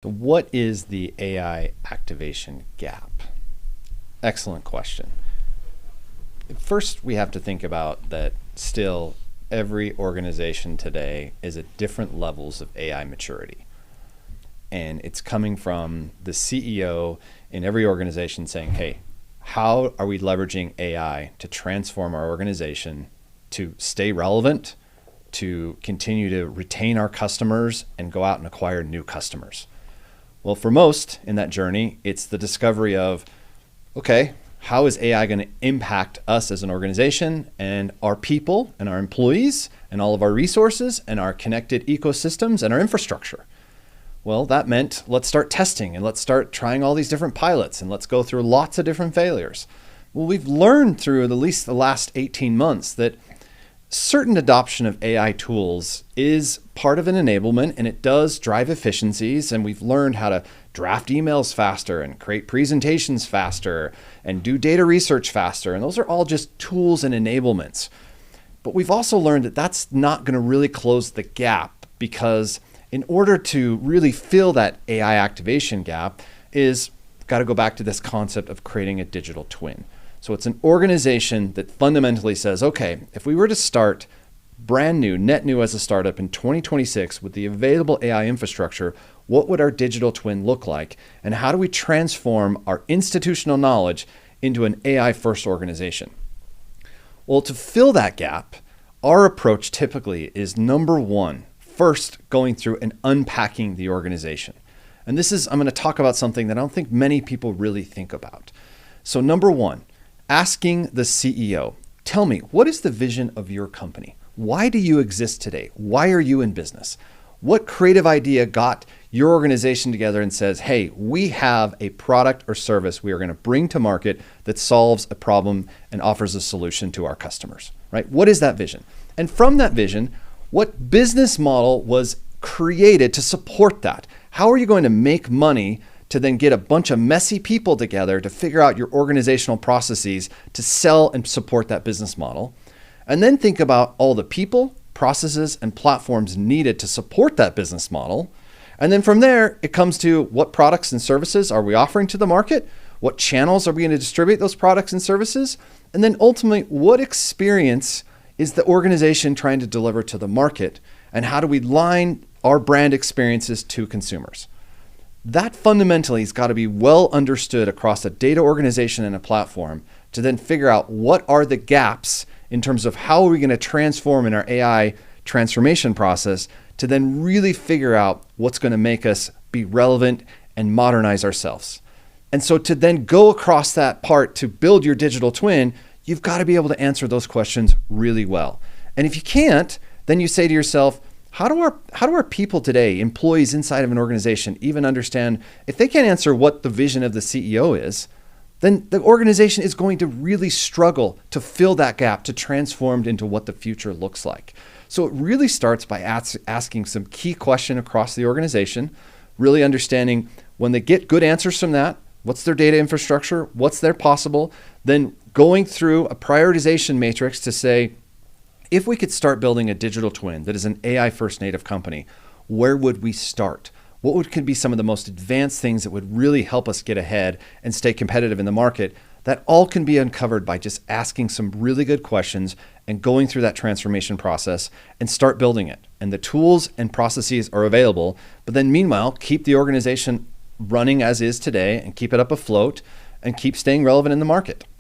What is the AI activation gap? Excellent question. First, we have to think about that still every organization today is at different levels of AI maturity. And it's coming from the CEO in every organization saying, hey, how are we leveraging AI to transform our organization to stay relevant, to continue to retain our customers and go out and acquire new customers? Well, for most in that journey, it's the discovery of, okay, how is AI going to impact us as an organization and our people and our employees and all of our resources and our connected ecosystems and our infrastructure? Well, that meant let's start testing and let's start trying all these different pilots and let's go through lots of different failures. Well, we've learned through at least the last 18 months that certain adoption of AI tools is part of an enablement and it does drive efficiencies, and we've learned how to draft emails faster and create presentations faster and do data research faster, and those are all just tools and enablements. But we've also learned that that's not going to really close the gap, because in order to really fill that AI activation gap is got to go back to this concept of creating a digital twin. So it's an organization that fundamentally says, okay, if we were to start brand new, net new as a startup in 2026 with the available AI infrastructure, what would our digital twin look like? And how do we transform our institutional knowledge into an AI first organization? Well, to fill that gap, our approach typically is number one, first going through and unpacking the organization. And I'm going to talk about something that I don't think many people really think about. So number one, asking the CEO, tell me, what is the vision of your company? Why do you exist today? Why are you in business? What creative idea got your organization together and says, hey, we have a product or service we are going to bring to market that solves a problem and offers a solution to our customers, right? What is that vision? And from that vision, what business model was created to support that? How are you going to make money to then get a bunch of messy people together to figure out your organizational processes to sell and support that business model? And then think about all the people, processes, and platforms needed to support that business model. And then from there, it comes to what products and services are we offering to the market? What channels are we going to distribute those products and services? And then ultimately, what experience is the organization trying to deliver to the market? And how do we line our brand experiences to consumers? That fundamentally has got to be well understood across a data organization and a platform to then figure out what are the gaps in terms of how are we going to transform in our AI transformation process to then really figure out what's going to make us be relevant and modernize ourselves. And so to then go across that part to build your digital twin, you've got to be able to answer those questions really well. And if you can't, then you say to yourself, how do our people today, employees inside of an organization, even understand if they can't answer what the vision of the CEO is, then the organization is going to really struggle to fill that gap, to transform into what the future looks like. So it really starts by asking some key question across the organization, really understanding when they get good answers from that, what's their data infrastructure, what's their possible, then going through a prioritization matrix to say, if we could start building a digital twin that is an AI first native company, where would we start? Could be some of the most advanced things that would really help us get ahead and stay competitive in the market? That all can be uncovered by just asking some really good questions and going through that transformation process and start building it. And the tools and processes are available, but then meanwhile, keep the organization running as is today and keep it up afloat and keep staying relevant in the market.